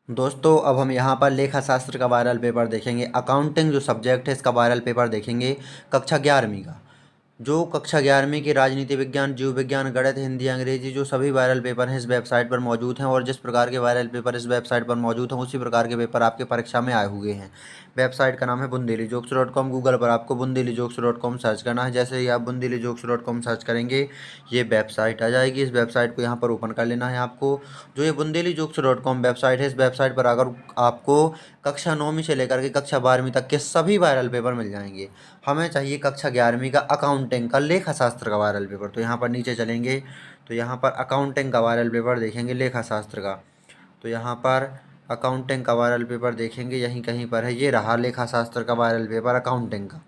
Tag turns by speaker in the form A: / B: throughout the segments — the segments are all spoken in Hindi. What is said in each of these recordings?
A: दोस्तों अब हम यहाँ पर लेखा शास्त्र का वायरल पेपर देखेंगे। अकाउंटिंग जो सब्जेक्ट है इसका वायरल पेपर देखेंगे कक्षा 11वीं का। जो कक्षा 11वीं की राजनीति विज्ञान, जीव विज्ञान, गणित, हिंदी, अंग्रेजी जो सभी वायरल पेपर हैं इस वेबसाइट पर मौजूद हैं। और जिस प्रकार के वायरल पेपर इस वेबसाइट पर मौजूद हैं उसी प्रकार के पेपर आपके परीक्षा में आए हुए हैं। वेबसाइट का नाम है bundelijokes.com। गूगल पर आपको bundelijokes.com सर्च करना है। जैसे ही आप bundelijokes.com सर्च करेंगे ये वेबसाइट आ जाएगी। इस वेबसाइट को यहाँ पर ओपन कर लेना है आपको। जो ये bundelijokes.com वेबसाइट है इस वेबसाइट पर अगर आपको कक्षा 9वीं से लेकर के कक्षा 12वीं तक के सभी वायरल पेपर मिल जाएंगे। हमें चाहिए कक्षा 11वीं का अकाउंटिंग का लेखा शास्त्र का वायरल पेपर। तो यहाँ पर नीचे चलेंगे तो यहाँ पर अकाउंटिंग का वायरल पेपर देखेंगे लेखा शास्त्र का। तो यहाँ पर अकाउंटिंग का वायरल पेपर देखेंगे यहीं कहीं पर है। ये रहा लेखा शास्त्र का वायरल पेपर अकाउंटिंग का।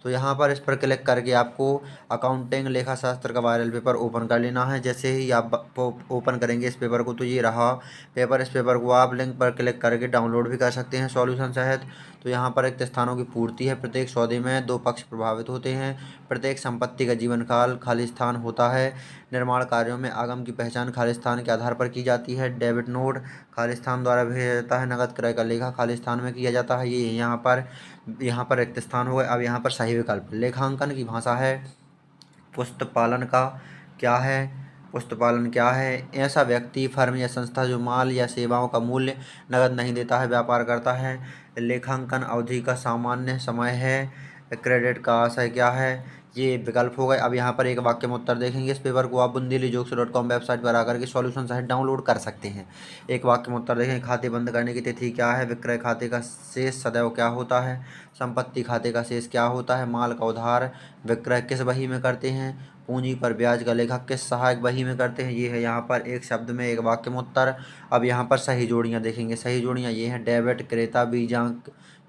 A: तो यहाँ पर इस पर क्लिक करके आपको अकाउंटिंग लेखा शास्त्र का वायरल पेपर ओपन कर लेना है। जैसे ही आप ओपन करेंगे इस पेपर को तो ये रहा पेपर। इस पेपर को आप लिंक पर क्लिक करके डाउनलोड भी कर सकते हैं सॉल्यूशन सहित। तो यहाँ पर रिक्त स्थानों की पूर्ति है। प्रत्येक सौदे में दो पक्ष प्रभावित होते हैं। प्रत्येक संपत्ति का जीवन काल खाली स्थान होता है। निर्माण कार्यों में आगम की पहचान खाली स्थान के आधार पर की जाती है। डेबिट नोट खाली स्थान द्वारा भेजा जाता है। नगद क्रय का लेखा खाली स्थान में किया जाता है। ये यहाँ पर रिक्त स्थान हो गए। अब यहाँ पर सही विकल्प लेखांकन की भाषा है। पुस्तपालन का क्या है? पुस्तपालन क्या है? ऐसा व्यक्ति, फर्म या संस्था जो माल या सेवाओं का मूल्य नगद नहीं देता है, व्यापार करता है। लेखांकन अवधि का सामान्य समय है। क्रेडिट का आशय क्या है? ये विकल्प हो गए। अब यहाँ पर एक वाक्य में उत्तर देखेंगे। इस पेपर को आप bundelijokes.com वेबसाइट पर आकर के सॉल्यूशन सहित डाउनलोड कर सकते हैं। एक वाक्य में उत्तर देखेंगे। खाते बंद करने की तिथि क्या है? विक्रय खाते का शेष सदैव क्या होता है? संपत्ति खाते का शेष क्या होता है? माल का उधार विक्रय किस बही में करते हैं? पूंजी पर ब्याज का लेखा किस सहायक बही में करते हैं? ये है यहाँ पर एक शब्द में एक वाक्य में उत्तर। अब यहाँ पर सही जोड़ियाँ देखेंगे। सही जोड़ियाँ ये हैं। डेबिट क्रेता,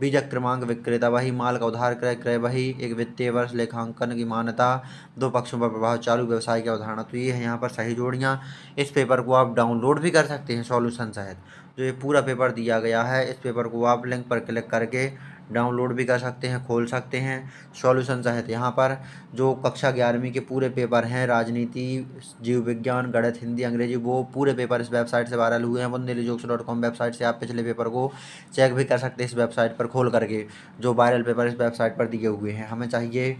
A: बीजक क्रमांक विक्रेता बही, माल का उधार क्रय क्रय बही, एक वित्तीय वर्ष, लेखांकन की मान्यता, दो पक्षों पर प्रभाव, चालू व्यवसाय की अवधारणा। तो ये है यहाँ पर सही जोड़ियाँ। इस पेपर को आप डाउनलोड भी कर सकते हैं सॉल्यूशन सहित। जो ये पूरा पेपर दिया गया है इस पेपर को आप लिंक पर क्लिक करके डाउनलोड भी कर सकते हैं, खोल सकते हैं सॉल्यूशन सहित। यहाँ पर जो कक्षा 11वीं के पूरे पेपर हैं राजनीति, जीव विज्ञान, गणित, हिंदी, अंग्रेजी वो पूरे पेपर इस वेबसाइट से वायरल हुए हैं। bundelijokes.com वेबसाइट से आप पिछले पेपर को चेक भी कर सकते हैं इस वेबसाइट पर खोल करके। जो वायरल पेपर इस वेबसाइट पर दिए हुए हैं। हमें चाहिए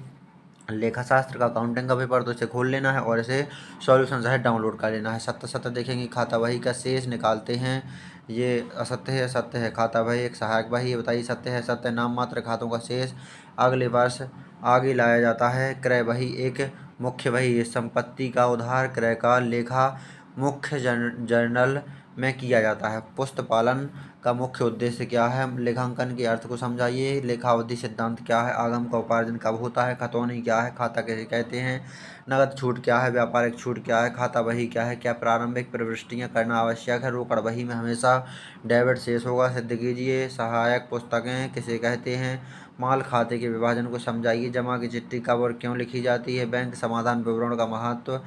A: लेखा शास्त्र का अकाउंटिंग का पेपर तो इसे खोल लेना है और इसे सॉल्यूशन सहित डाउनलोड कर लेना है। सत्य सत्य देखेंगे। खाता बही का शेष निकालते हैं। ये असत्य है सत्य है। खाता बही एक सहायक बही, ये बताइए सत्य है सत्य। नाम मात्र खातों का शेष अगले वर्ष आगे लाया जाता है। क्रय बही एक मुख्य बही, ये संपत्ति का उधार क्रय का लेखा मुख्य जर्नल में किया जाता है। पुस्तपालन का मुख्य उद्देश्य क्या है? लेखांकन के अर्थ को समझाइए। लेखावधि सिद्धांत क्या है? आगम का उपार्जन कब होता है? खतौनी क्या है? खाता कैसे कहते हैं? नगद छूट क्या है? व्यापारिक छूट क्या है? खाता बही क्या है? क्या प्रारंभिक प्रविष्टियां करना आवश्यक है? रोकड़ बही में हमेशा डेबिट शेष होगा, सिद्ध कीजिए। सहायक पुस्तकें किसे कहते हैं? माल खाते के विभाजन को समझाइए। जमा की चिट्ठी कब और क्यों लिखी जाती है? बैंक समाधान विवरण का महत्व।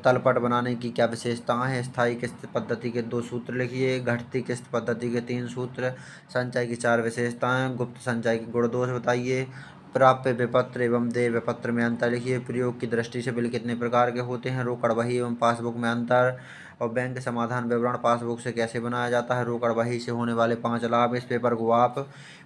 A: तलपट बनाने की क्या विशेषताएं हैं? स्थायी किस्त पद्धति के 2 सूत्र लिखिए। घटती किस्त पद्धति के 3 सूत्र। संचय की 4 विशेषताएं। गुप्त संचय के गुण दोष बताइए। प्राप्य विपत्र एवं देय विपत्र में अंतर लिखिए। प्रयोग की दृष्टि से बिल कितने प्रकार के होते हैं? रोकड़ बही एवं पासबुक में अंतर। और बैंक समाधान विवरण पासबुक से कैसे बनाया जाता है? रोकड़ बही से होने वाले 5 लाभ। इस पेपर को आप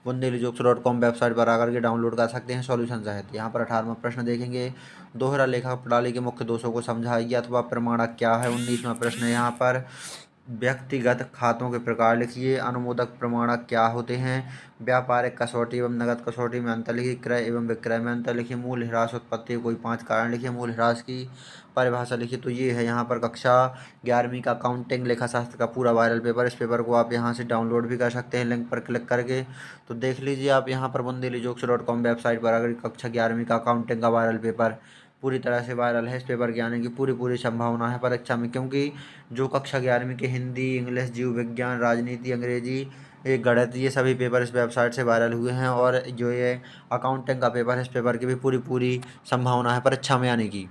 A: bundelijokes.com वेबसाइट पर आकर के डाउनलोड कर सकते हैं सॉल्यूशन सहित। यहाँ पर 18वां प्रश्न देखेंगे। दोहरा लेखा प्रणाली के मुख्य दोषों को समझाइए अथवा प्रमाणक क्या है? 19वां प्रश्न है यहाँ पर। व्यक्तिगत खातों के प्रकार लिखिए। अनुमोदक प्रमाणक क्या होते हैं? व्यापारिक कसौटी एवं नगद कसौटी में अंतर लिखिए। क्रय एवं विक्रय में अंतर लिखिए। मूल्य ह्रास उत्पत्ति के कोई 5 कारण लिखिए। मूल्य ह्रास की परिभाषा लिखिए। तो ये है यहाँ पर कक्षा 11वीं का अकाउंटिंग लेखा शास्त्र का पूरा वायरल पेपर। इस पेपर को आप यहाँ से डाउनलोड भी कर सकते हैं लिंक पर क्लिक करके। तो देख लीजिए आप यहाँ पर bundelijokes.com वेबसाइट पर अगर कक्षा 11वीं का अकाउंटिंग का वायरल पेपर पूरी तरह से वायरल है। इस पेपर के आने की पूरी पूरी संभावना है परीक्षा में, क्योंकि जो कक्षा 11वीं के हिंदी, इंग्लिश, जीव विज्ञान, राजनीति, अंग्रेजी, ये गणित ये सभी पेपर इस वेबसाइट से वायरल हुए हैं। और जो ये अकाउंटिंग का पेपर है इस पेपर की भी पूरी पूरी संभावना है परीक्षा में आने की।